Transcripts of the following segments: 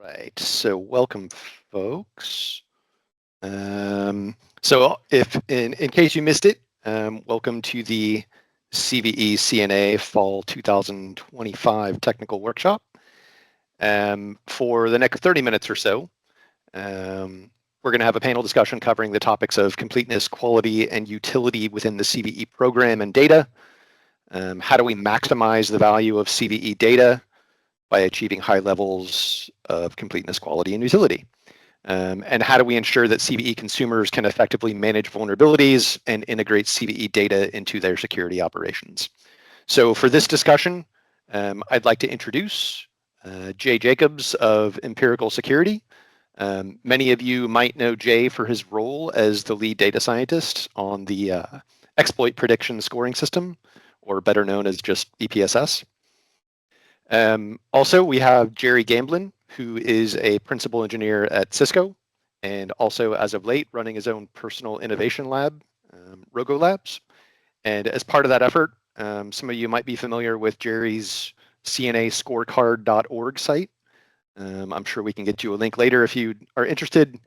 right, so welcome, folks. So if in case you missed it, welcome to the CVE CNA Fall 2025 Technical Workshop. For the next 30 minutes or so, we're going to have a panel discussion covering the topics of completeness, quality, and utility within the CVE program and data. How do we maximize the value of CVE data by achieving high levels of completeness, quality, and utility? And how do we ensure that CVE consumers can effectively manage vulnerabilities and integrate CVE data into their security operations? So for this discussion, I'd like to introduce Jay Jacobs of Empirical Security. Many of you might know Jay for his role as the lead data scientist on the exploit prediction scoring system, or better known as just EPSS. Also, we have Jerry Gamblin, who is a principal engineer at Cisco, and also as of late running his own personal innovation lab, Rogo Labs. And as part of that effort, some of you might be familiar with Jerry's cnascorecard.org site. I'm sure we can get you a link later if you are interested,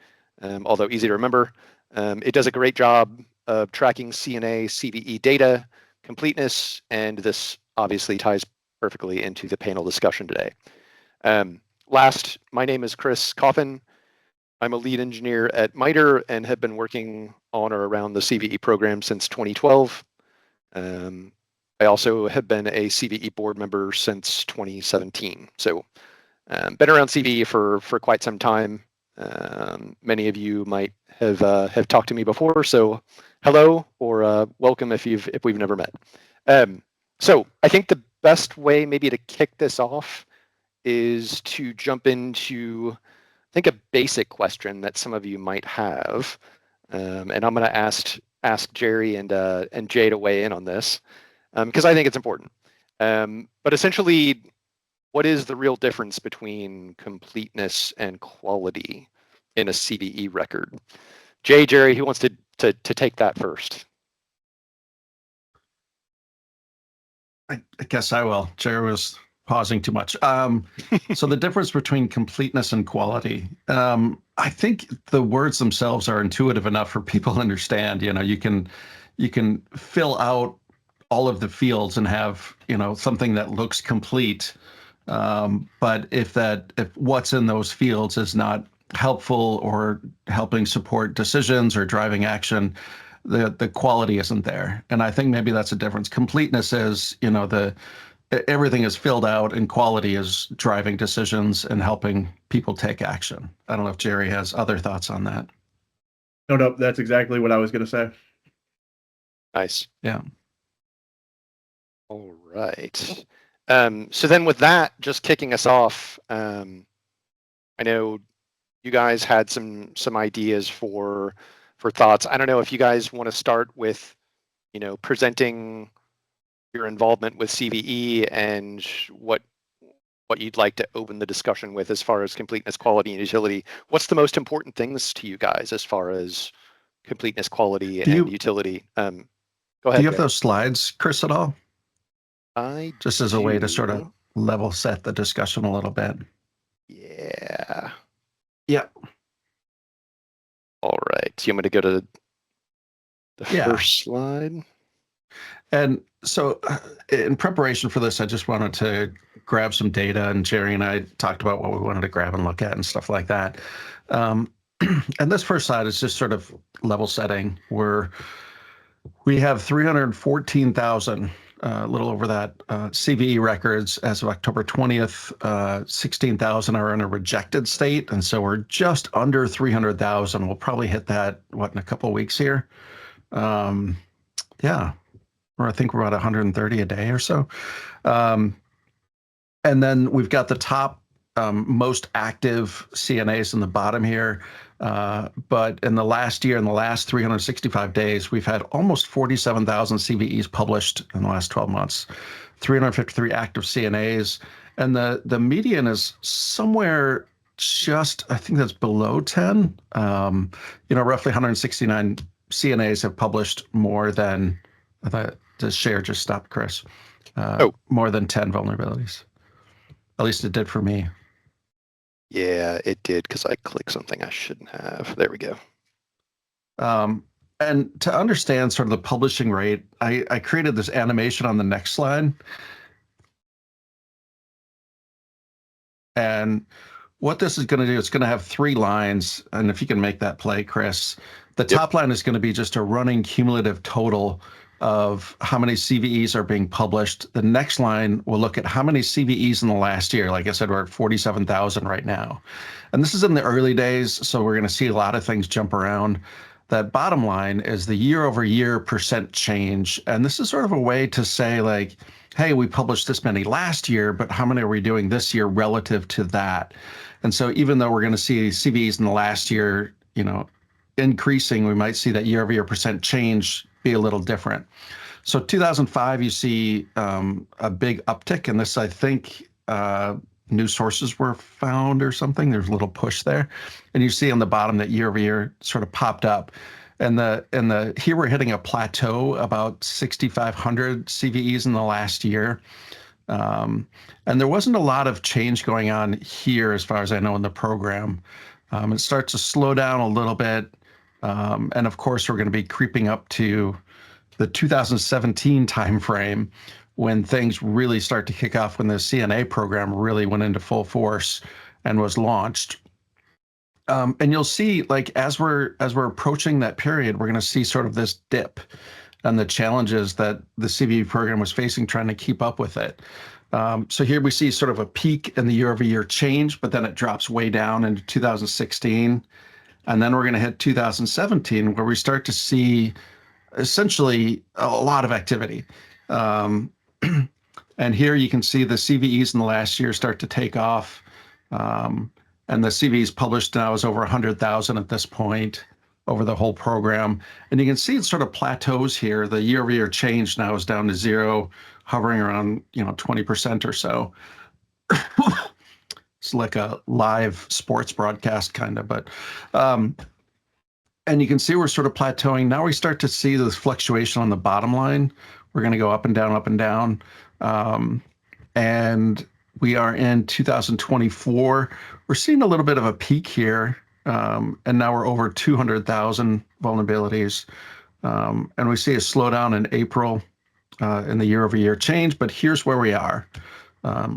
although easy to remember. It does a great job of tracking CNA CVE data, completeness, and this obviously ties perfectly into the panel discussion today. Last, my name is Chris Coffin. I'm a lead engineer at MITRE and have been working on or around the CVE program since 2012. I also have been a CVE board member since 2017. So been around CVE for quite some time. Many of you might have talked to me before, so hello or welcome if we've never met. So I think the best way maybe to kick this off is to jump into, I think, a basic question that some of you might have, and I'm going to ask Jerry and Jay to weigh in on this because I think it's important. But essentially, what is the real difference between completeness and quality in a CVE record? Jay, Jerry, who wants to take that first? I guess I will. Jerry was pausing too much. So the difference between completeness and quality, I think the words themselves are intuitive enough for people to understand. You know, you can fill out all of the fields and have, you know, something that looks complete. But if what's in those fields is not helpful or helping support decisions or driving action, the quality isn't there. And I think maybe that's a difference. Completeness is, you know, everything is filled out, and quality is driving decisions and helping people take action. I don't know if Jerry has other thoughts on that. No, that's exactly what I was going to say. Nice. Yeah. All right. So then with that, just kicking us off, I know you guys had some ideas for thoughts. I don't know if you guys want to start with, you know, presenting your involvement with CVE and what you'd like to open the discussion with as far as completeness, quality, and utility. What's the most important things to you guys as far as completeness, quality, and utility? Go ahead. Do you have those slides, Chris, at all? Just as a way to sort of level set the discussion a little bit. Yeah. Yeah. All right. So you want me to go to the first slide? And so in preparation for this, I just wanted to grab some data, and Jerry and I talked about what we wanted to grab and look at and stuff like that. And this first slide is just sort of level setting, where we have 314,000, a little over that, CVE records as of October 20th. 16,000 are in a rejected state, and so we're just under 300,000. We'll probably hit that, in a couple of weeks here? Yeah. Or I think we're about 130 a day or so. And then we've got the top most active CNAs in the bottom here. But in the last year, in the last 365 days, we've had almost 47,000 CVEs published in the last 12 months, 353 active CNAs. And the median is somewhere just, I think that's below 10. You know, roughly 169 CNAs have published more than, the share just stopped, Chris. More than 10 vulnerabilities. At least it did for me. Yeah, it did because I clicked something I shouldn't have. There we go. And to understand sort of the publishing rate, I created this animation on the next slide. And what this is going to do, it's going to have 3 lines. And if you can make that play, Chris, the top line is going to be just a running cumulative total of how many CVEs are being published. The next line will look at how many CVEs in the last year. Like I said, we're at 47,000 right now. And this is in the early days, so we're going to see a lot of things jump around. That bottom line is the year-over-year percent change. And this is sort of a way to say, like, hey, we published this many last year, but how many are we doing this year relative to that? And so even though we're going to see CVEs in the last year, increasing, we might see that year-over-year percent change be a little different. So 2005, you see a big uptick, and this, I think, new sources were found or something. There's a little push there, and you see on the bottom that year-over-year sort of popped up. And here we're hitting a plateau about 6,500 CVEs in the last year. And there wasn't a lot of change going on here, as far as I know, in the program. It starts to slow down a little bit. And of course, we're going to be creeping up to the 2017 timeframe when things really start to kick off, when the CNA program really went into full force and was launched. And you'll see, like, as we're approaching that period, we're going to see sort of this dip and the challenges that the CVE program was facing trying to keep up with it. So here we see sort of a peak in the year-over-year change, but then it drops way down into 2016. And then we're going to hit 2017, where we start to see essentially a lot of activity. And here you can see the CVEs in the last year start to take off. And the CVEs published now is over 100,000 at this point over the whole program. And you can see it sort of plateaus here. The year-over-year change now is down to 0, hovering around 20% or so. It's like a live sports broadcast kind of, but and you can see we're sort of plateauing. Now we start to see this fluctuation on the bottom line. We're going to go up and down, up and down. And we are in 2024. We're seeing a little bit of a peak here. And now we're over 200,000 vulnerabilities. And we see a slowdown in April in the year-over-year change, but here's where we are.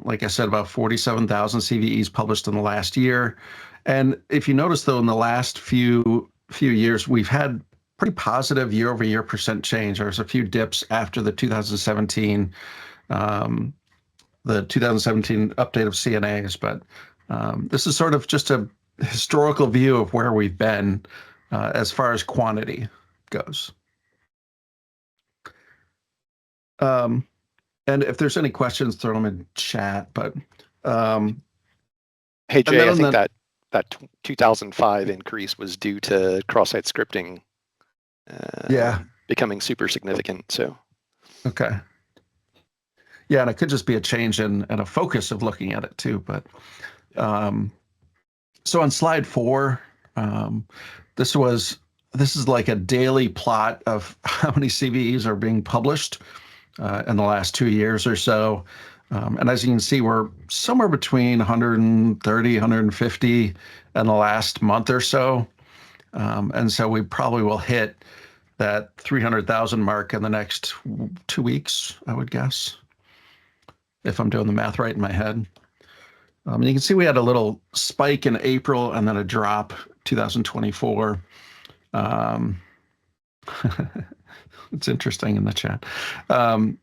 Like I said, about 47,000 CVEs published in the last year. And if you notice, though, in the last few years, we've had pretty positive year-over-year percent change. There's a few dips after the 2017 update of CNAs, but this is sort of just a historical view of where we've been as far as quantity goes. And if there's any questions, throw them in chat. But hey, Jay, I think that 2005 increase was due to cross-site scripting becoming super significant. So okay. Yeah, and it could just be a change in a focus of looking at it too. But so on slide 4, this is like a daily plot of how many CVEs are being published in the last 2 years or so. And as you can see, we're somewhere between 130, 150 in the last month or so. And so we probably will hit that 300,000 mark in the next 2 weeks, I would guess, if I'm doing the math right in my head. You can see we had a little spike in April and then a drop 2024. It's interesting in the chat. And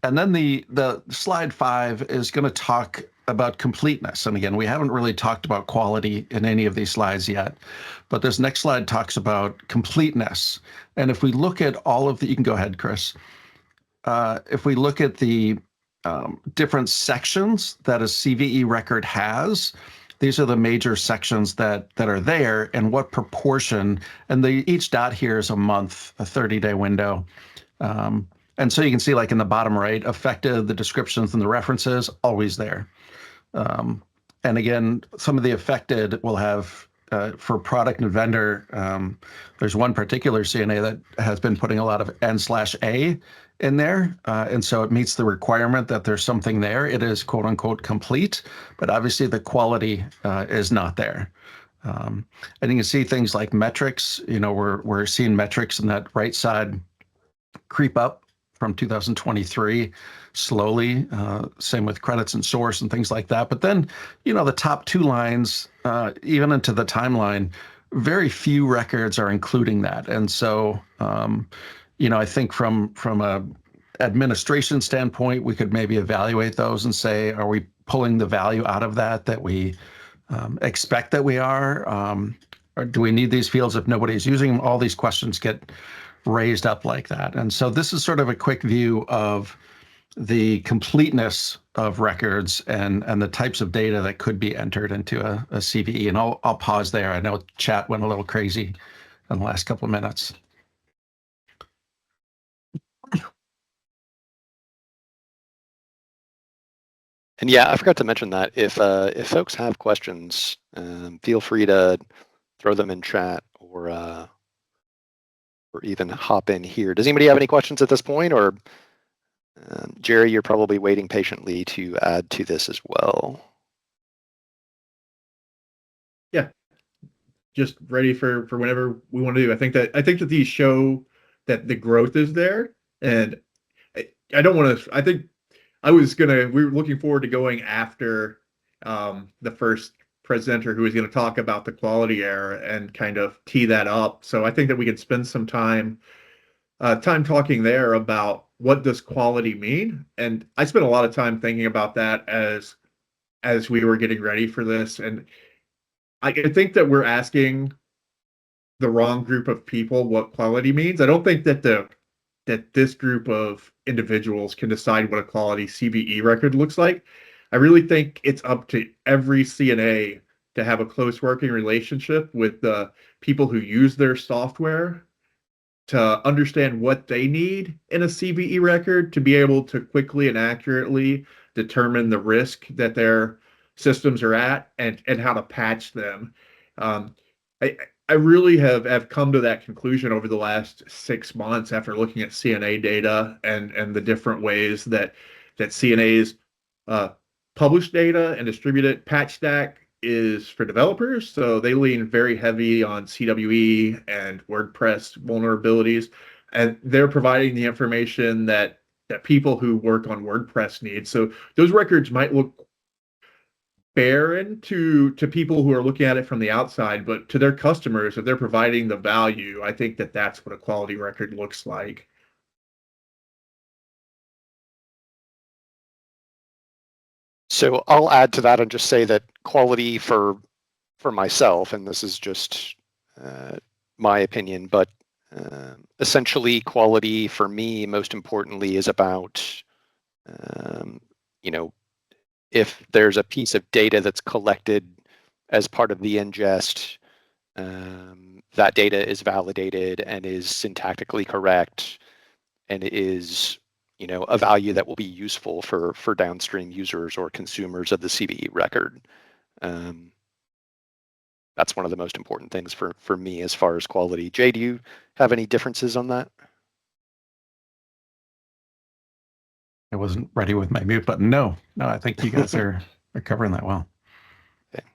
then the slide 5 is going to talk about completeness. And again, we haven't really talked about quality in any of these slides yet, but this next slide talks about completeness. And if we look at all of the, you can go ahead, Chris. If we look at the different sections that a CVE record has, these are the major sections that are there and what proportion, and each dot here is a month, a 30-day window. And so you can see, like in the bottom right, affected, the descriptions and the references, always there. And again, some of the affected will have for product and vendor, there's one particular CNA that has been putting a lot of N/A in there. And so it meets the requirement that there's something there. It is quote unquote complete, but obviously the quality is not there. And you can see things like metrics, we're seeing metrics in that right side creep up from 2023 slowly. Same with credits and source and things like that. But then, the top two lines, even into the timeline, very few records are including that. And so, I think from a administration standpoint, we could maybe evaluate those and say, are we pulling the value out of that we expect that we are? Or do we need these fields if nobody's using them? All these questions get raised up like that. And so this is sort of a quick view of the completeness of records and the types of data that could be entered into a CVE. And I'll pause there. I know chat went a little crazy in the last couple of minutes. And yeah, I forgot to mention that if folks have questions, feel free to throw them in chat or even hop in here. Does anybody have any questions at this point? Or Jerry, you're probably waiting patiently to add to this as well. Yeah, just ready for whenever we want to do. I think that these show that the growth is there, and I don't want to. I think we were looking forward to going after the first presenter who was going to talk about the quality error and kind of tee that up. So I think that we could spend some time talking there about what does quality mean. And I spent a lot of time thinking about that as we were getting ready for this. And I think that we're asking the wrong group of people what quality means. I don't think that this group of individuals can decide what a quality CVE record looks like. I really think it's up to every CNA to have a close working relationship with the people who use their software to understand what they need in a CVE record to be able to quickly and accurately determine the risk that their systems are at and how to patch them. Um, I, I really have come to that conclusion over the last 6 months after looking at CNA data and the different ways that CNAs publish data and distribute it. PatchStack is for developers, so they lean very heavy on CWE and WordPress vulnerabilities, and they're providing the information that people who work on WordPress need. So those records might look barren to people who are looking at it from the outside, but to their customers, if they're providing the value, I think that that's what a quality record looks like. So I'll add to that and just say that quality for myself, and this is just my opinion, but essentially quality for me, most importantly, is about, if there's a piece of data that's collected as part of the ingest, that data is validated and is syntactically correct and is a value that will be useful for downstream users or consumers of the CVE record. That's one of the most important things for me as far as quality. Jay, do you have any differences on that? I wasn't ready with my mute button. No, I think you guys are covering that well. Okay.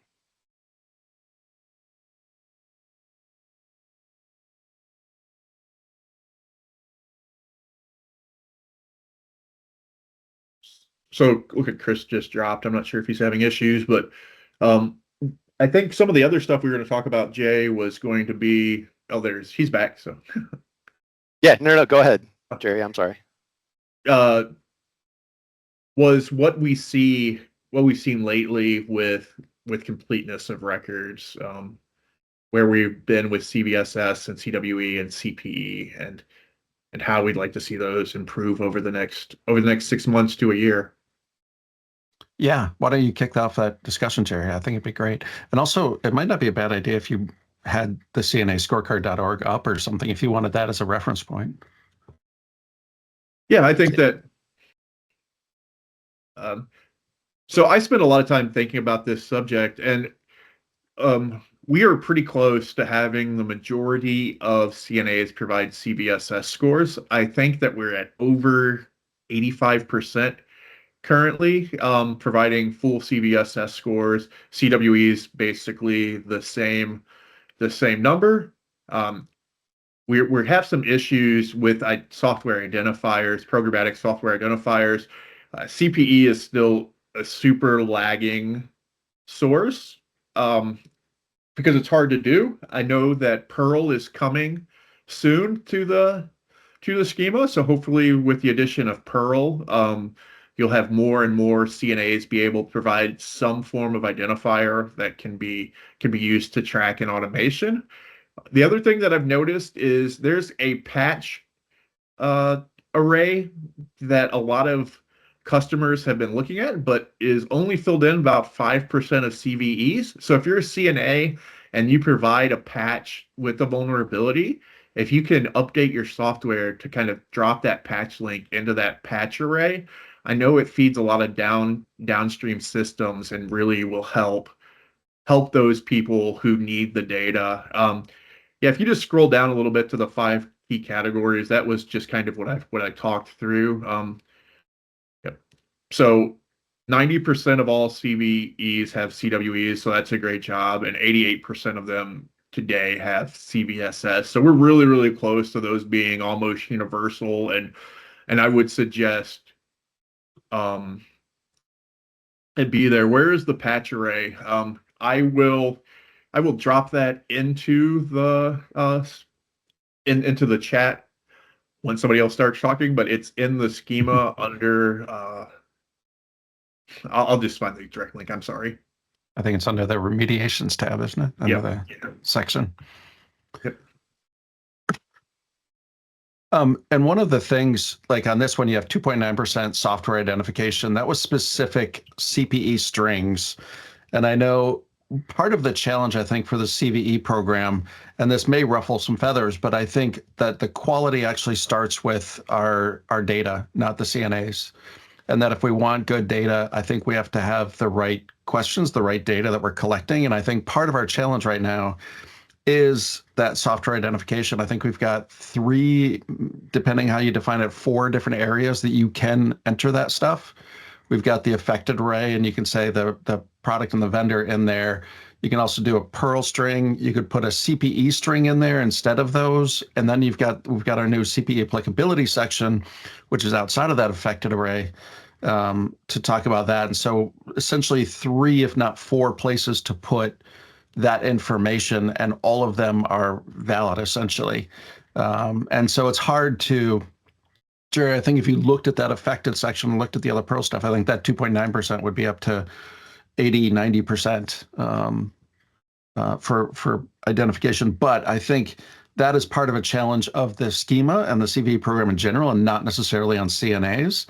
So look at Chris just dropped. I'm not sure if he's having issues, but I think some of the other stuff we were going to talk about, Jay, was going to be, he's back. So Yeah, no, go ahead, Jerry. I'm sorry. Was what we've seen lately with completeness of records, where we've been with CVSS and CWE and CPE, and how we'd like to see those improve over the next 6 months to a year. Yeah, why don't you kick off that discussion, Jerry? I think it'd be great. And also, it might not be a bad idea if you had the CNAscorecard.org up or something, if you wanted that as a reference point. Yeah, I think that. So I spent a lot of time thinking about this subject, and we are pretty close to having the majority of CNAs provide CVSS scores. I think that we're at over 85% currently, providing full CVSS scores. CWEs basically the same number. Um, we have some issues with software identifiers, programmatic software identifiers. CPE is still a super lagging source. Because it's hard to do. I know that Perl is coming soon to the schema, so hopefully with the addition of Perl, you'll have more and more CNAs be able to provide some form of identifier that can be used to track in automation. The other thing that I've noticed is there's a patch uh, array that a lot of customers have been looking at, but is only filled in about 5% of CVEs. So if you're a CNA and you provide a patch with a vulnerability, if you can update your software to kind of drop that patch link into that patch array, I know it feeds a lot of downstream systems and really will help those people who need the data. Yeah, if you just scroll down a little bit to the five key categories, that was just kind of what I talked through. Yep. So 90% of all CVEs have CWEs, so that's a great job, and 88% of them today have CVSS. So we're really, really close to those being almost universal, and I would suggest um it be there. Where is the patch array? I will drop that into the into the chat when somebody else starts talking, but it's in the schema under I'll just find the direct link. I'm sorry. I think it's under the remediations tab, isn't it? Under the section. Yep. And one of the things, like on this one, you have 2.9% software identification. That was specific CPE strings. And I know part of the challenge, I think, for the CVE program, and this may ruffle some feathers, but I think that the quality actually starts with our data, not the CNAs. And that if we want good data, I think we have to have the right questions, the right data that we're collecting. And I think part of our challenge right now is that software identification. I think we've got three, depending how you define it, four different areas that you can enter that stuff. We've got the affected array, and you can say the product and the vendor in there. You can also do a Perl string. You could put a CPE string in there instead of those. And then we've got our new CPE applicability section, which is outside of that affected array, to talk about that. And so essentially three, if not four places to put that information, and all of them are valid essentially. And so it's hard to, Jerry, I think if you looked at that affected section and looked at the other Perl stuff, I think that 2.9% would be up to 80, 90% for identification. But I think that is part of a challenge of the schema and the CVE program in general, and not necessarily on CNAs.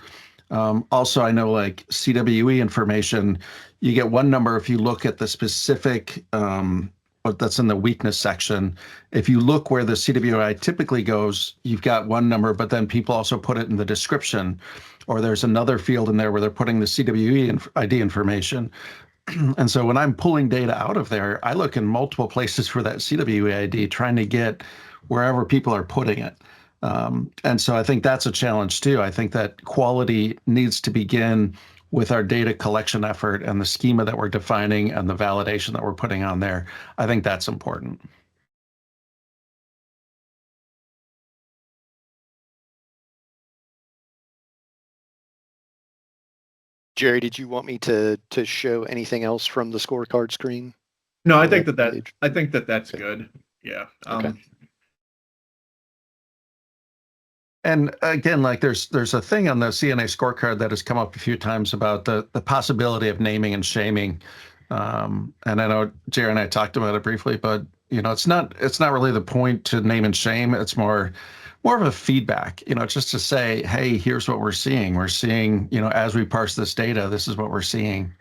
Also, I know like CWE information, you get one number if you look at the specific, but that's in the weakness section. If you look where the CWI typically goes, you've got one number, but then people also put it in the description, or there's another field in there where they're putting the CWE ID information. And so when I'm pulling data out of there, I look in multiple places for that CWE ID, trying to get wherever people are putting it. And so I think that's a challenge too. I think that quality needs to begin with our data collection effort and the schema that we're defining and the validation that we're putting on there. I think that's important. Jerry, did you want me to show anything else from the scorecard screen? No, I think that's okay. good. Yeah. Okay. And again, like there's a thing on the CNA scorecard that has come up a few times about the possibility of naming and shaming. And I know Jerry and I talked about it briefly, but it's not really the point to name and shame. It's more of a feedback, just to say, hey, here's what we're seeing. We're seeing, as we parse this data, this is what we're seeing.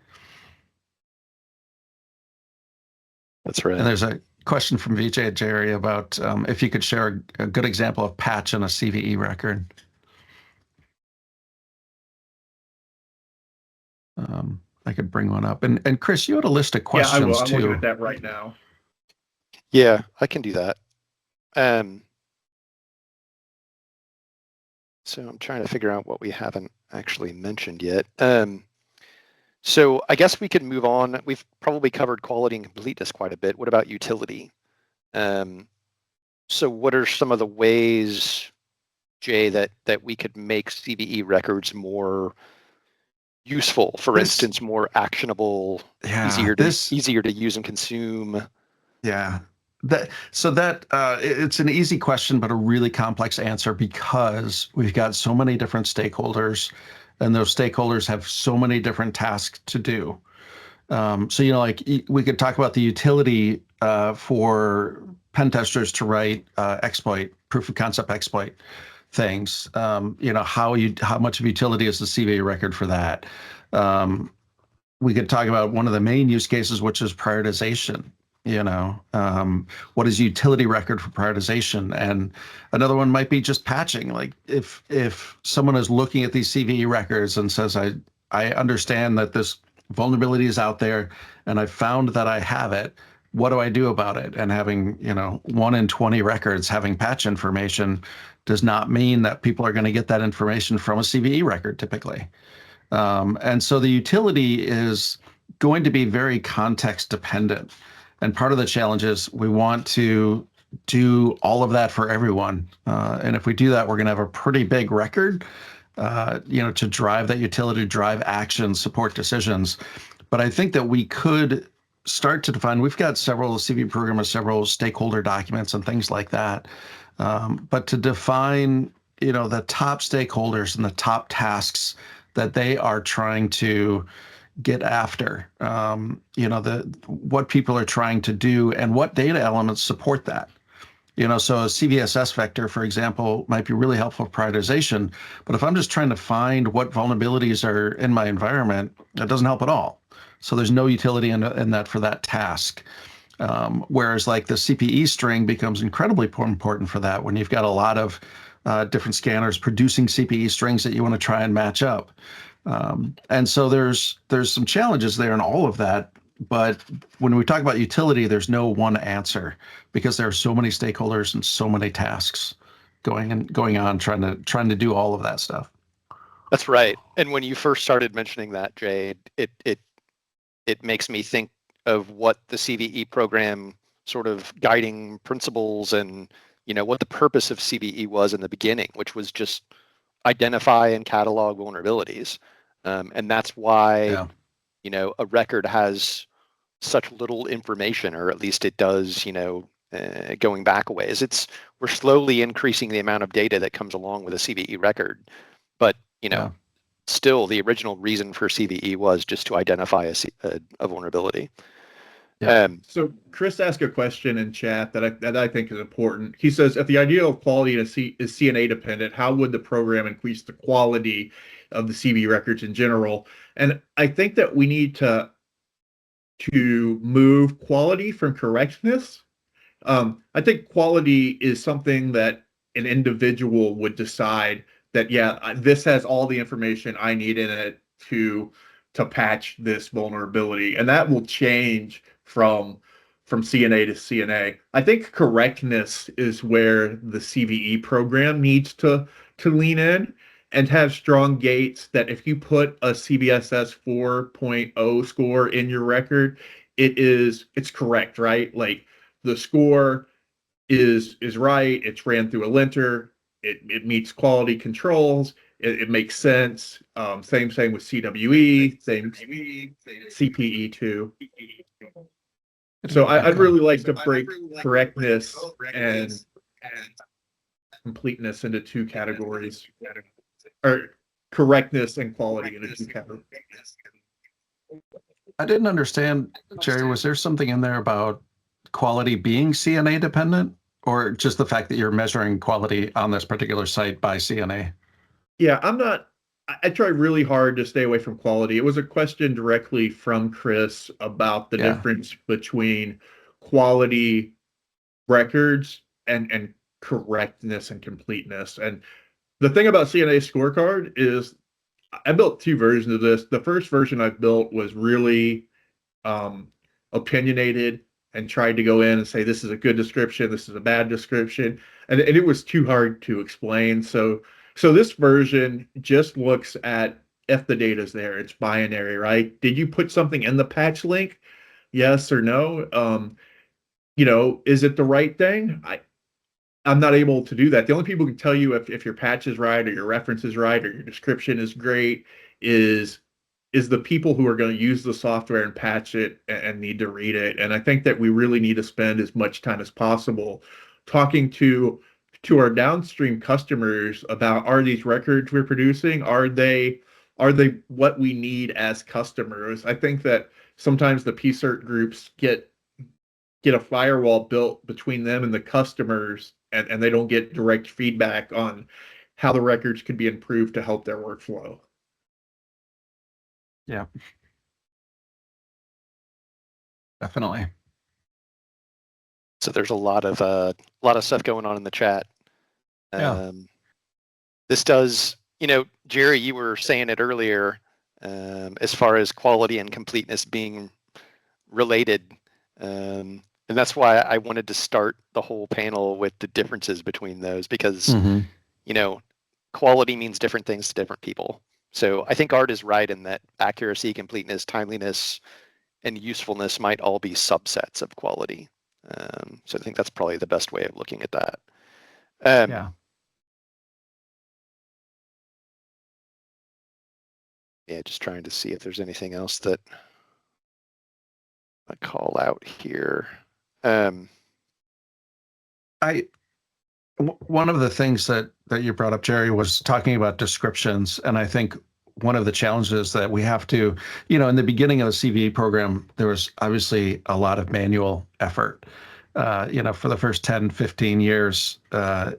That's right. And there's a question from VJ Jerry about if you could share a good example of patch in a CVE record. I could bring one up. And Chris, you had a list of questions yeah, I will. I'm too. looking at that right now. Yeah, I can do that. So I'm trying to figure out what we haven't actually mentioned yet. So I guess we could move on. We've probably covered quality and completeness quite a bit. What about utility? So what are some of the ways, Jay, that we could make CVE records more useful? For instance, more actionable, easier to use and consume. Yeah. It's an easy question, but a really complex answer because we've got so many different stakeholders, and those stakeholders have so many different tasks to do. So, like we could talk about the utility for pen testers to write exploit, proof of concept exploit things. How much of utility is the CVE record for that? We could talk about one of the main use cases, which is prioritization. What is utility record for prioritization? And another one might be just patching. Like if someone is looking at these CVE records and says, I understand that this vulnerability is out there and I found that I have it, what do I do about it? And having 1 in 20 records having patch information does not mean that people are going to get that information from a CVE record typically. And so the utility is going to be very context dependent. And part of the challenge is we want to do all of that for everyone. And if we do that, we're going to have a pretty big record, to drive that utility, drive action, support decisions. But I think that we could start to define, we've got several CVE programs, several stakeholder documents and things like that. But to define, the top stakeholders and the top tasks that they are trying to get after, what people are trying to do and what data elements support that. So a CVSS vector, for example, might be really helpful for prioritization, but if I'm just trying to find what vulnerabilities are in my environment, that doesn't help at all. So there's no utility in that for that task. Whereas like the CPE string becomes incredibly important for that when you've got a lot of different scanners producing CPE strings that you want to try and match up. And so there's some challenges there in all of that. But when we talk about utility, there's no one answer because there are so many stakeholders and so many tasks going on trying to do all of that stuff. That's right. And when you first started mentioning that, Jay, it makes me think of what the CVE program sort of guiding principles and what the purpose of CVE was in the beginning, which was just identify and catalog vulnerabilities. And that's why a record has such little information, or at least it does, going back a ways. We're slowly increasing the amount of data that comes along with a CVE record, but still the original reason for CVE was just to identify a vulnerability. Yeah. So Chris asked a question in chat that I think is important. He says, if the idea of quality is CNA dependent, how would the program increase the quality of the CVE records in general? And I think that we need to move quality from correctness. I think quality is something that an individual would decide that, this has all the information I need in it to patch this vulnerability, and that will change from CNA to CNA. I think correctness is where the CVE program needs to lean in and have strong gates that if you put a CVSS 4.0 score in your record, it's correct, right? Like the score is right, it's ran through a linter, it meets quality controls, it makes sense. Same with CWE, same CPE too. So I'd really like to break correctness and completeness into two categories, or correctness and quality into two categories. I didn't understand, Jerry, was there something in there about quality being CNA dependent, or just the fact that you're measuring quality on this particular site by CNA? Yeah, I try really hard to stay away from quality. It was a question directly from Chris about the difference between quality records and correctness and completeness. And the thing about CNA scorecard is I built two versions of this. The first version I built was really opinionated and tried to go in and say this is a good description, this is a bad description, and it was too hard to explain. So this version just looks at if the data's there. It's binary, right? Did you put something in the patch link? Yes or no? Is it the right thing? I'm not able to do that. The only people who can tell you if your patch is right or your reference is right or your description is great is the people who are going to use the software and patch it and need to read it. And I think that we really need to spend as much time as possible talking to our downstream customers about, are these records we're producing, are they what we need as customers? I think that sometimes the PCERT groups get a firewall built between them and the customers, and they don't get direct feedback on how the records could be improved to help their workflow. Yeah, definitely. So there's a lot of stuff going on in the chat. Yeah. This does, Jerry, you were saying it earlier, as far as quality and completeness being related. And that's why I wanted to start the whole panel with the differences between those, because, quality means different things to different people. So I think Art is right in that accuracy, completeness, timeliness, and usefulness might all be subsets of quality. So I think that's probably the best way of looking at that. Yeah. Yeah, just trying to see if there's anything else that I call out here. One of the things that you brought up, Jerry, was talking about descriptions. And I think one of the challenges that we have to, in the beginning of the CVE program, there was obviously a lot of manual effort, for the first 10, 15 years,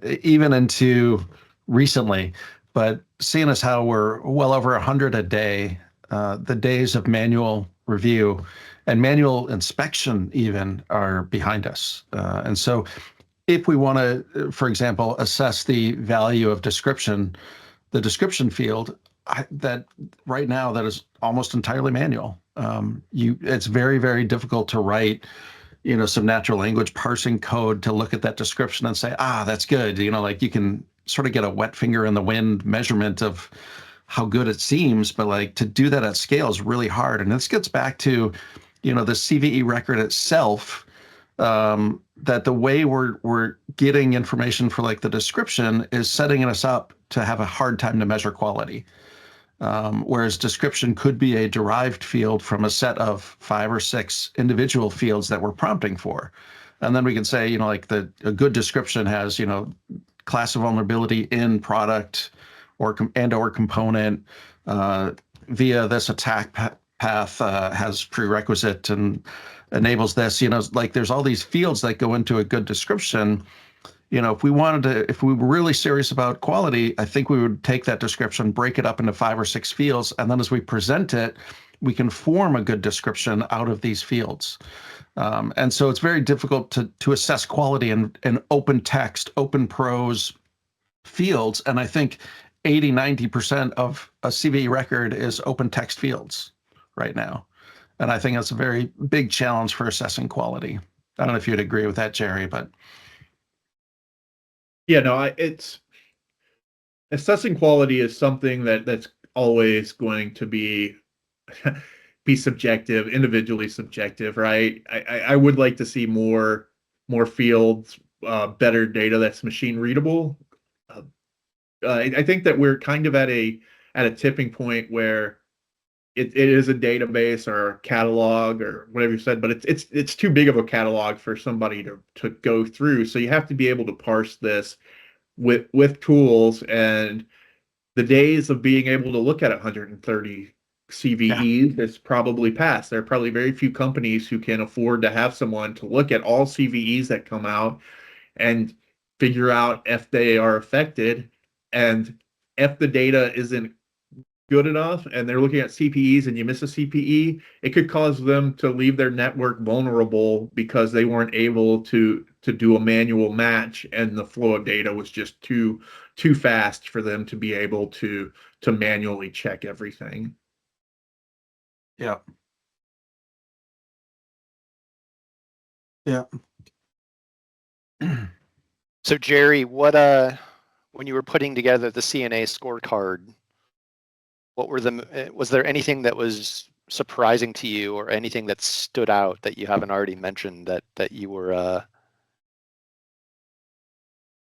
even into recently. But seeing as how we're well over 100 a day, the days of manual review and manual inspection even are behind us. And so if we want to, for example, assess the value of description, the description field, that right now that is almost entirely manual. It's very, very difficult to write, some natural language parsing code to look at that description and say, that's good. Like you can sort of get a wet finger in the wind measurement of how good it seems, but like to do that at scale is really hard. And this gets back to, the CVE record itself. That the way we're getting information for like the description is setting us up to have a hard time to measure quality. Whereas description could be a derived field from a set of 5 or 6 individual fields that we're prompting for. And then we can say, like a good description has, class of vulnerability in product or component via this attack path has prerequisite and enables this, like there's all these fields that go into a good description. If we were really serious about quality, I think we would take that description, break it up into 5 or 6 fields, and then as we present it, we can form a good description out of these fields. And so it's very difficult to assess quality in open text, open prose fields. And I think 80-90% of a CVE record is open text fields right now. And I think that's a very big challenge for assessing quality. I don't know if you'd agree with that, Jerry, but. Yeah, no, it's assessing quality is something that's always going to be subjective, individually subjective, right? I would like to see more fields, better data that's machine readable. I think that we're kind of at a tipping point where it is a database or a catalog or whatever you said, but it's too big of a catalog for somebody to go through. So you have to be able to parse this with tools, and the days of being able to look at 130 CVEs is probably past. There are probably very few companies who can afford to have someone to look at all CVEs that come out and figure out if they are affected, and if the data isn't good enough and they're looking at CPEs and you miss a CPE, it could cause them to leave their network vulnerable because they weren't able to do a manual match and the flow of data was just too fast for them to be able to manually check everything. Yeah. Yeah. So Jerry, what when you were putting together the CNA scorecard, what were was there anything that was surprising to you or anything that stood out that you haven't already mentioned that you were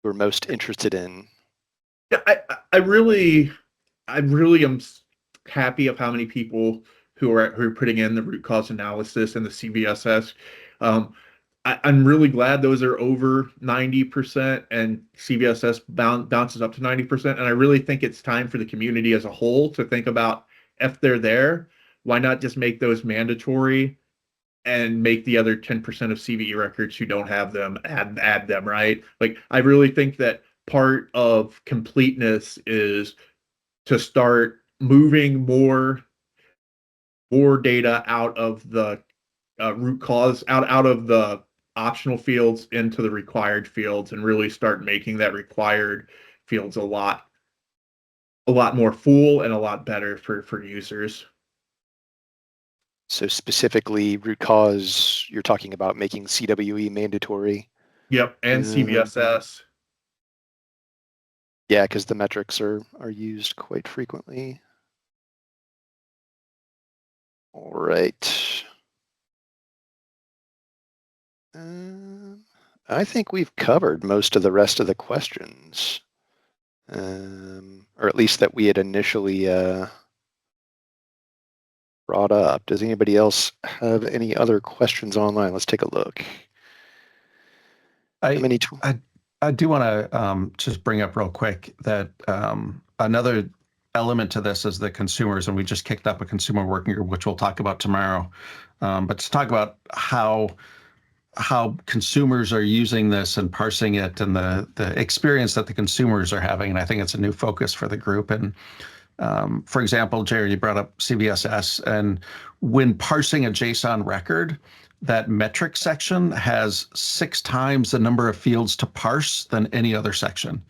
most interested in? Yeah, I really am happy of how many people who are putting in the root cause analysis and the CVSS. Um, I'm really glad those are over 90% and CVSS bounces up to 90%. And I really think it's time for the community as a whole to think about if they're there, why not just make those mandatory and make the other 10% of CVE records who don't have them add them, right? Like I really think that part of completeness is to start moving more data out of the root cause out of the optional fields into the required fields and really start making that required fields a lot more full and a lot better for users. So specifically root cause, you're talking about making CWE mandatory. Yep, and CVSS. Yeah, because the metrics are used quite frequently. All right. I think we've covered most of the rest of the questions, or at least that we had initially brought up. Does anybody else have any other questions online? Let's take a look. I do want to just bring up real quick that another element to this is the consumers, and we just kicked up a consumer working group, which we'll talk about tomorrow. But to talk about how consumers are using this and parsing it and the experience that the consumers are having. And I think it's a new focus for the group. And for example, Jerry, you brought up CVSS, and when parsing a JSON record, that metric section has 6 times the number of fields to parse than any other section.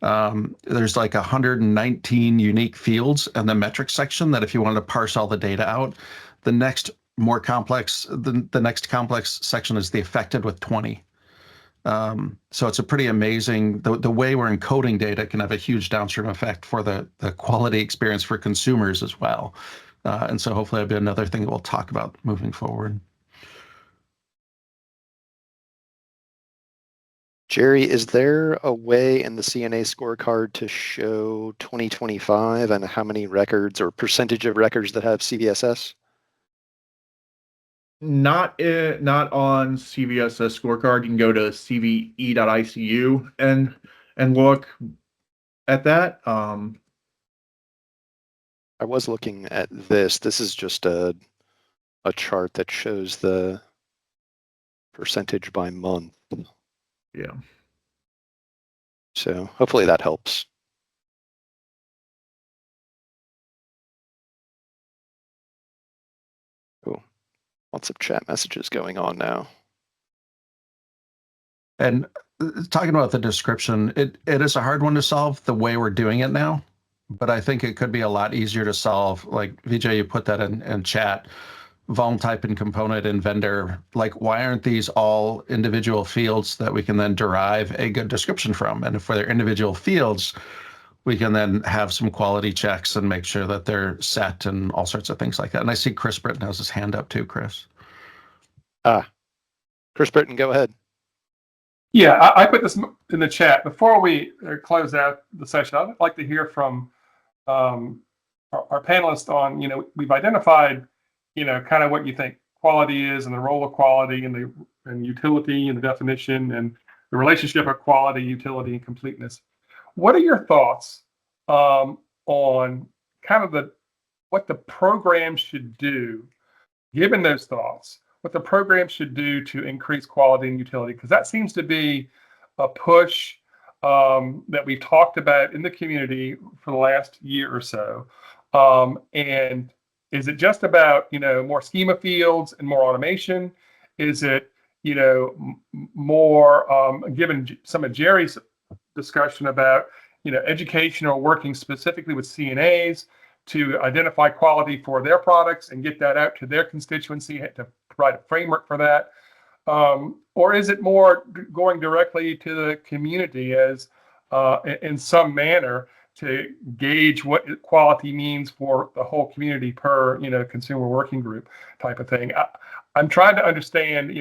There's like 119 unique fields in the metric section that if you wanted to parse all the data out, the next more complex, the next complex section is the affected with 20. So it's a pretty amazing, the way we're encoding data can have a huge downstream effect for the quality experience for consumers as well. And so hopefully that'll be another thing that we'll talk about moving forward. Jerry, is there a way in the CNA scorecard to show 2025 and how many records or percentage of records that have CVSS? Not on CVSS scorecard. You can go to cve.icu and look at that. I was looking at this. This is just a chart that shows the percentage by month. Yeah. So hopefully that helps. Cool. Lots of chat messages going on now. And talking about the description, it is a hard one to solve the way we're doing it now, but I think it could be a lot easier to solve. Like VJ, you put that in chat, vuln type and component and vendor. Like, why aren't these all individual fields that we can then derive a good description from? And if they're individual fields, we can then have some quality checks and make sure that they're set and all sorts of things like that. And I see Chris Britton has his hand up too, Chris. Chris Britton, go ahead. Yeah, I put this in the chat. Before we close out the session, I'd like to hear from our panelists on, we've identified, kind of what you think quality is and the role of quality and utility and the definition and the relationship of quality, utility, and completeness. What are your thoughts on kind of what the program should do, given those thoughts, what the program should do to increase quality and utility? Because that seems to be a push that we've talked about in the community for the last year or so. And is it just about, more schema fields and more automation? Is it, more, given some of Jerry's discussion about, educational working specifically with CNAs to identify quality for their products and get that out to their constituency, to provide a framework for that? or is it more going directly to the community as in some manner to gauge what quality means for the whole community per consumer working group type of thing? I'm trying to understand,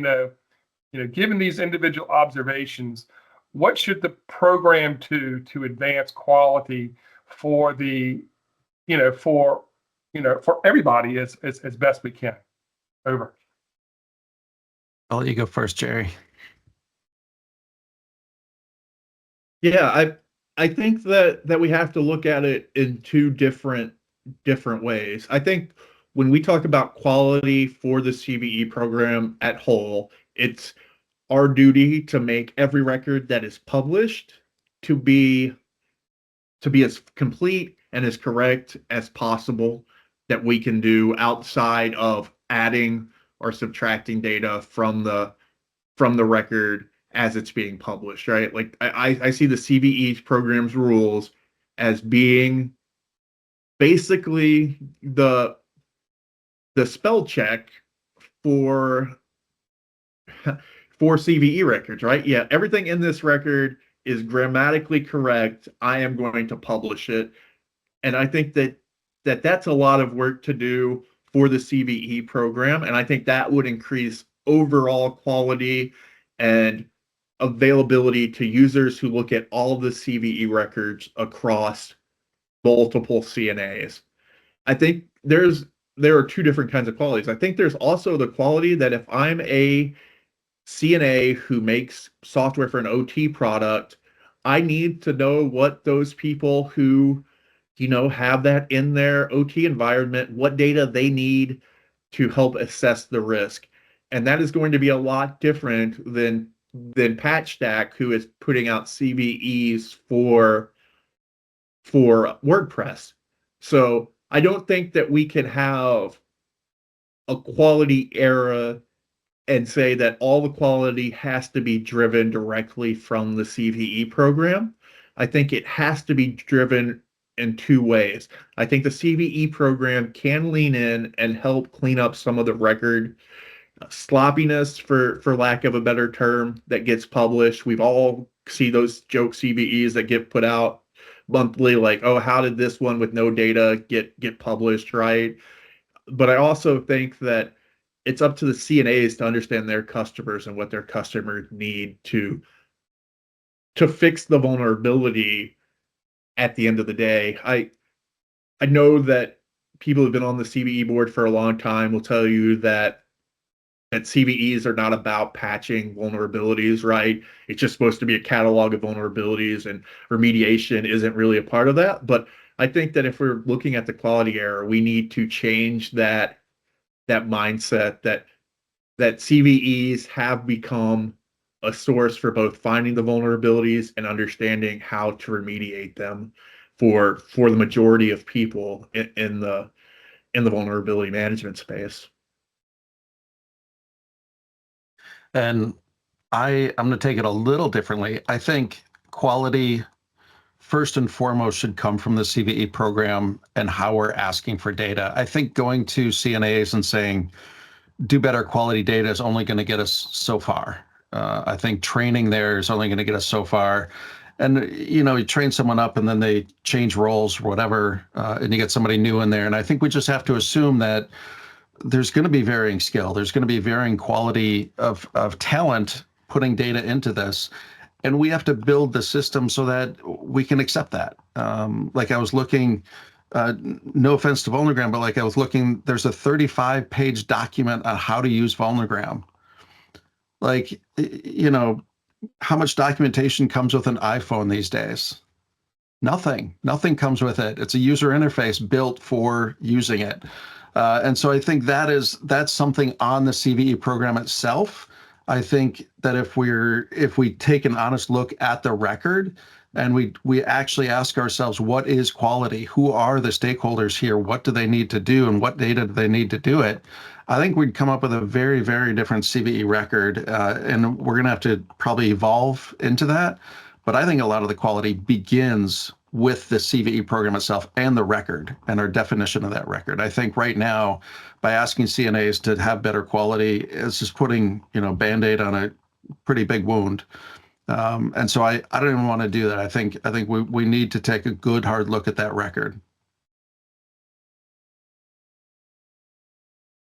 given these individual observations, what should the program to advance quality for the for everybody as best we can? Over. I'll let you go first, Jerry. Yeah, I think that we have to look at it in two different ways. I think when we talk about quality for the CVE program at whole, it's our duty to make every record that is published to be as complete and as correct as possible that we can do outside of adding or subtracting data from the record as it's being published, right? Like I see the CVE program's rules as being basically the spell check for CVE records, right? Yeah, everything in this record is grammatically correct. I am going to publish it. And I think that's a lot of work to do for the CVE program. And I think that would increase overall quality and availability to users who look at all of the CVE records across multiple CNAs. I think there are two different kinds of qualities. I think there's also the quality that if I'm a CNA who makes software for an OT product, I need to know what those people who have that in their OT environment, what data they need to help assess the risk. And that is going to be a lot different than PatchStack, who is putting out CVEs for WordPress. So I don't think that we can have a quality era and say that all the quality has to be driven directly from the CVE program. I think it has to be driven in two ways. I think the CVE program can lean in and help clean up some of the record sloppiness, for lack of a better term, that gets published. We've all see those joke CVEs that get put out monthly, like, oh, how did this one with no data get published, right? But I also think that it's up to the CNAs to understand their customers and what their customers need to fix the vulnerability at the end of the day. I know that people who've been on the CVE board for a long time will tell you that CVEs are not about patching vulnerabilities, right? It's just supposed to be a catalog of vulnerabilities, and remediation isn't really a part of that. But I think that if we're looking at the quality error, we need to change that mindset that CVEs have become a source for both finding the vulnerabilities and understanding how to remediate them for the majority of people in the vulnerability management space. And I'm going to take it a little differently. I think quality, first and foremost, should come from the CVE program and how we're asking for data. I think going to CNAs and saying, do better quality data is only going to get us so far. I think training there is only going to get us so far. And, you train someone up and then they change roles or whatever, and you get somebody new in there. And I think we just have to assume that there's going to be varying skill. There's going to be varying quality of talent putting data into this. And we have to build the system so that we can accept that. Like I was looking, no offense to Vulnergram, but like I was looking, there's a 35-page document on how to use Vulnergram. Like, how much documentation comes with an iPhone these days? Nothing comes with it. It's a user interface built for using it. And so I think that's something on the CVE program itself. I think that if we take an honest look at the record and we actually ask ourselves, what is quality? Who are the stakeholders here? What do they need to do? And what data do they need to do it? I think we'd come up with a very, very different CVE record. And we're going to have to probably evolve into that. But I think a lot of the quality begins with the CVE program itself and the record and our definition of that record. I think right now, by asking CNAs to have better quality, it's just putting, Band-Aid on a pretty big wound. And so I don't even want to do that. I think we need to take a good hard look at that record.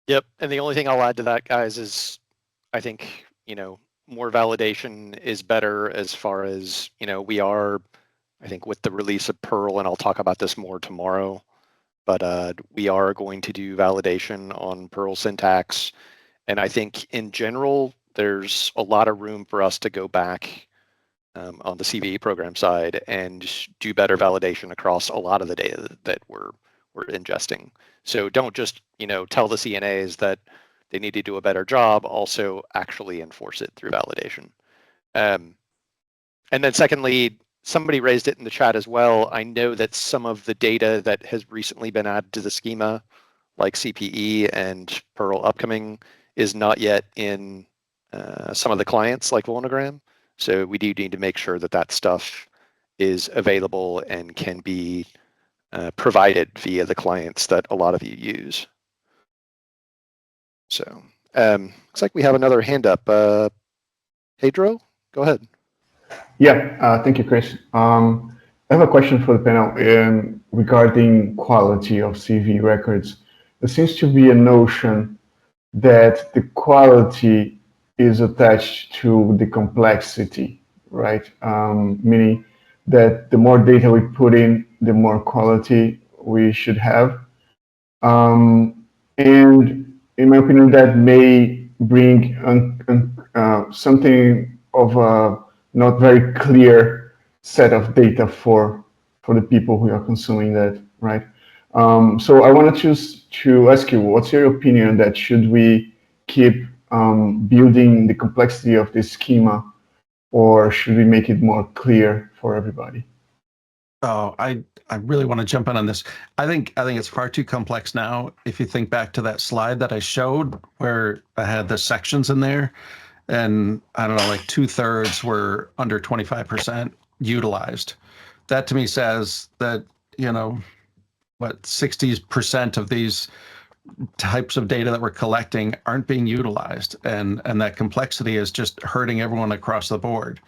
Yep. And the only thing I'll add to that, guys, is I think, more validation is better as far as, we are, I think with the release of Perl, and I'll talk about this more tomorrow, but we are going to do validation on Perl syntax. And I think in general, there's a lot of room for us to go back on the CVE program side and do better validation across a lot of the data that we're ingesting. So don't just, tell the CNAs that they need to do a better job, also actually enforce it through validation. And then secondly, somebody raised it in the chat as well. I know that some of the data that has recently been added to the schema, like CPE and Perl upcoming, is not yet in some of the clients like Vulnogram. So we do need to make sure that that stuff is available and can be provided via the clients that a lot of you use. So looks like we have another hand up. Pedro, go ahead. Yeah, thank you, Chris. I have a question for the panel regarding quality of CV records. There seems to be a notion that the quality is attached to the complexity, right? Meaning that the more data we put in, the more quality we should have. And in my opinion, that may bring something of a not very clear set of data for the people who are consuming that, right? So I wanted to ask you, what's your opinion on that? Should we keep building the complexity of this schema, or should we make it more clear for everybody? Oh, I really want to jump in on this. I think it's far too complex now. If you think back to that slide that I showed where I had the sections in there, and I don't know, like 2/3 were under 25% utilized. That to me says that, 60% of these types of data that we're collecting aren't being utilized, and that complexity is just hurting everyone across the board.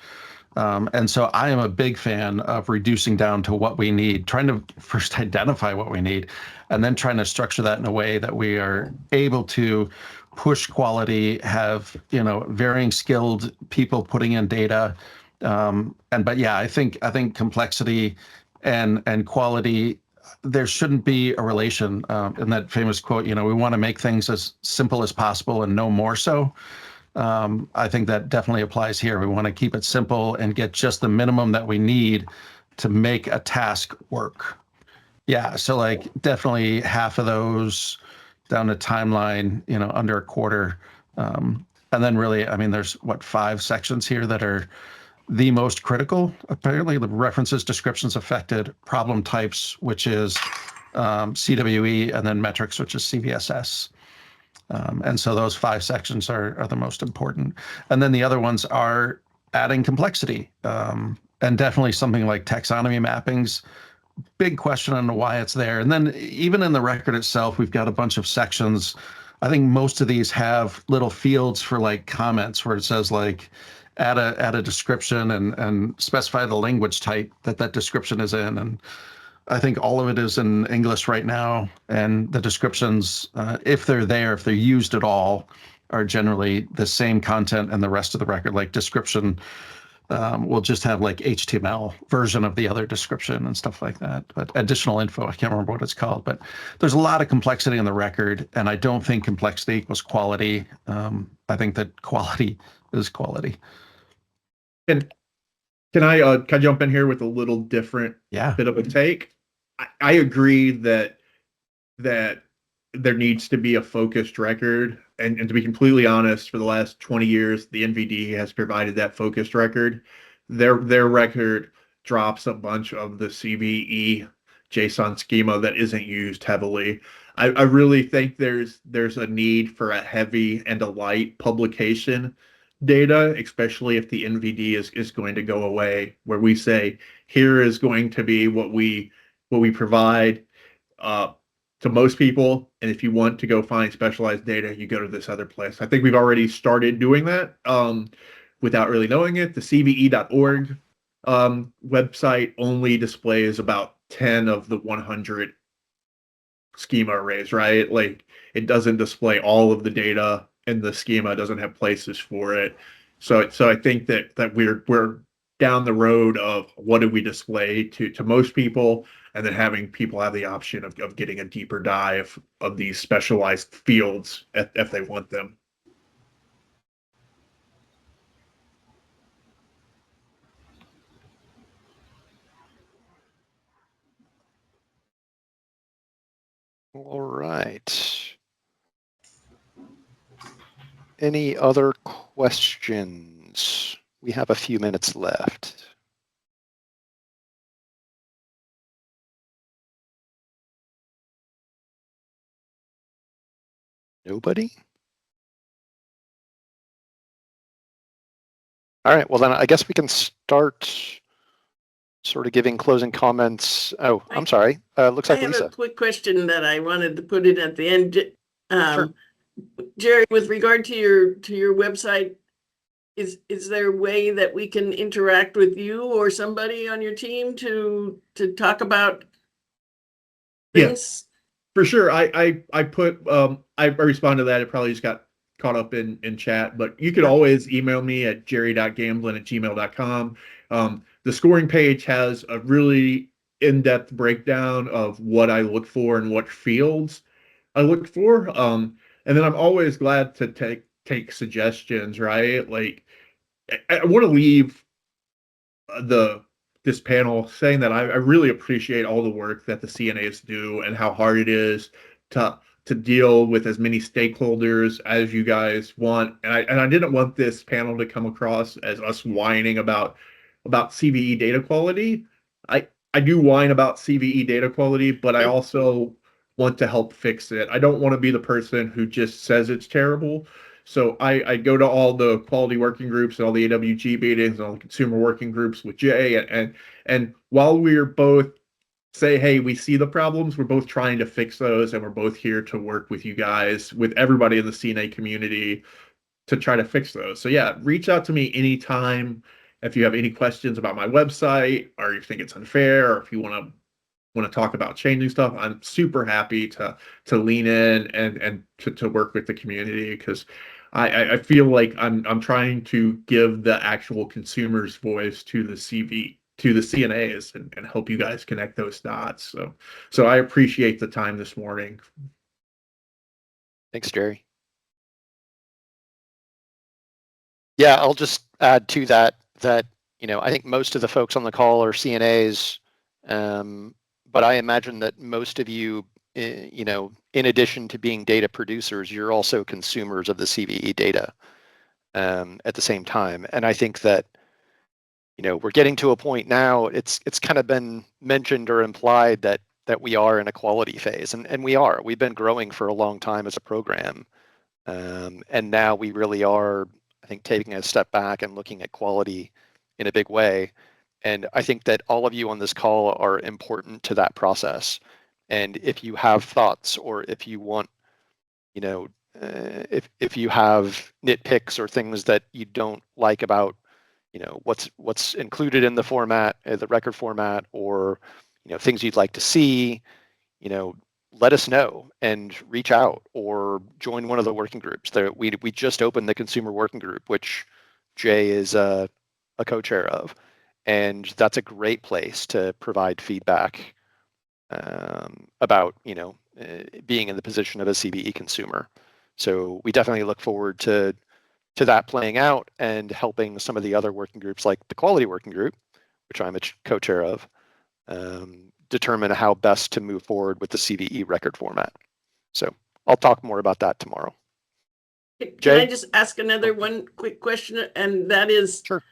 And so I am a big fan of reducing down to what we need, trying to first identify what we need, and then trying to structure that in a way that we are able to push quality, have, varying skilled people putting in data. But yeah, I think complexity and quality, there shouldn't be a relation. In that famous quote, we want to make things as simple as possible and no more so. I think that definitely applies here. We want to keep it simple and get just the minimum that we need to make a task work. Yeah, so like definitely half of those down to timeline, under a quarter. And then really, I mean, there's 5 sections here that are the most critical. Apparently, the references, descriptions, affected, problem types, which is CWE, and then metrics, which is CVSS. And so those 5 sections are the most important. And then the other ones are adding complexity, and definitely something like taxonomy mappings. Big question on why it's there. And then even in the record itself, we've got a bunch of sections. I think most of these have little fields for like comments where it says like add a description and specify the language type that description is in. And I think all of it is in English right now, and the descriptions, if they're used at all, are generally the same content and the rest of the record. Like description will just have like HTML version of the other description and stuff like that. But additional info, I can't remember what it's called. But there's a lot of complexity in the record, and I don't think complexity equals quality. I think that quality is quality. And can I jump in here with a little different bit of a take? I agree that there needs to be a focused record, and to be completely honest, for the last 20 years, the NVD has provided that focused record. Their record drops a bunch of the CVE JSON schema that isn't used heavily. I really think there's a need for a heavy and a light publication data, especially if the NVD is going to go away, where we say, here is going to be what we provide to most people. And if you want to go find specialized data, you go to this other place. I think we've already started doing that without really knowing it. The CVE.org website only displays about 10 of the 100 schema arrays, right? Like it doesn't display all of the data in the schema, it doesn't have places for it. So I think that we're down the road of what do we display to most people, and then having people have the option of getting a deeper dive of these specialized fields if they want them. All right. Any other questions? We have a few minutes left. Nobody? All right, well then I guess we can start sort of giving closing comments. Oh, I'm sorry. Looks like I have Lisa. a quick question that I wanted to put in at the end. Sure. Jerry, with regard to your website, is there a way that we can interact with you or somebody on your team to talk about things? For sure. I put I responded to that. It probably just got caught up in chat, but you could always email me at jerry.gamblin@gmail.com. The scoring page has a really in-depth breakdown of what I look for and what fields I look for. And then I'm always glad to take suggestions, right? Like I want to leave this panel saying that I really appreciate all the work that the CNAs do and how hard it is to deal with as many stakeholders as you guys want. And I didn't want this panel to come across as us whining about CVE data quality. I do whine about CVE data quality, but I also want to help fix it. I don't want to be the person who just says it's terrible. So I go to all the quality working groups and all the AWG meetings and all the consumer working groups with Jay. And while we're both say, hey, we see the problems, we're both trying to fix those, and we're both here to work with you guys, with everybody in the CNA community to try to fix those. So yeah, reach out to me anytime if you have any questions about my website, or you think it's unfair, or if you want to talk about changing stuff. I'm super happy to lean in and to work with the community, because I feel like I'm trying to give the actual consumer's voice to the CNAs and help you guys connect those dots. So I appreciate the time this morning. Thanks, Jerry. Yeah, I'll just add to that I think most of the folks on the call are CNAs, but I imagine that most of you, in addition to being data producers, you're also consumers of the CVE data at the same time. And I think that we're getting to a point now. It's kind of been mentioned or implied that we are in a quality phase, and we are. We've been growing for a long time as a program, and now we really are, I think, taking a step back and looking at quality in a big way. And I think that all of you on this call are important to that process. And if you have thoughts, or if you want, if you have nitpicks or things that you don't like about, what's included in the format, the record format, or things you'd like to see, let us know and reach out, or join one of the working groups. We just opened the consumer working group, which Jay is a co-chair of, and that's a great place to provide feedback about being in the position of a CVE consumer. So we definitely look forward to that playing out and helping some of the other working groups, like the quality working group, which I'm a co-chair of, determine how best to move forward with the CVE record format. So I'll talk more about that tomorrow. Can I just ask another one quick question? And that is, sure.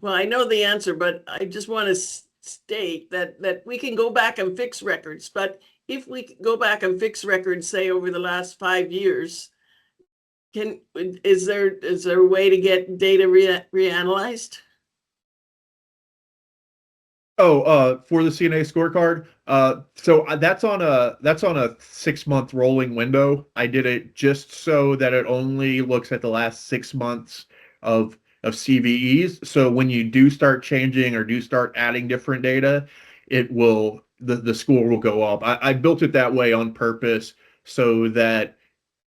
Well, I know the answer, but I just want to state that we can go back and fix records. But if we go back and fix records, say over the last 5 years, is there a way to get data reanalyzed? Oh, for the CNA scorecard. So that's on a 6-month rolling window. I did it just so that it only looks at the last 6 months of CVEs. So when you do start changing or do start adding different data, it will the score will go up. I built it that way on purpose so that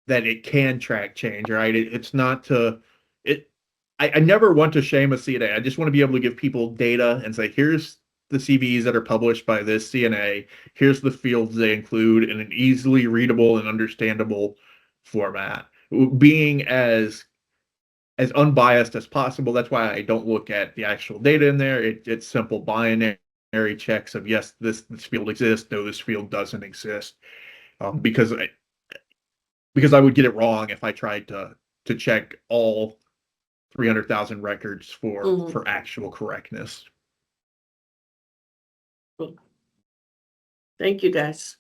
it can track change, right? It's not to it. I never want to shame a CNA. I just want to be able to give people data and say, here's the CVEs that are published by this CNA. Here's the fields they include in an easily readable and understandable format. Being as unbiased as possible. That's why I don't look at the actual data in there. It's simple binary checks of yes, this field exists, no, this field doesn't exist. Because I would get it wrong if I tried to check all 300,000 records for actual correctness. Cool. Thank you, guys.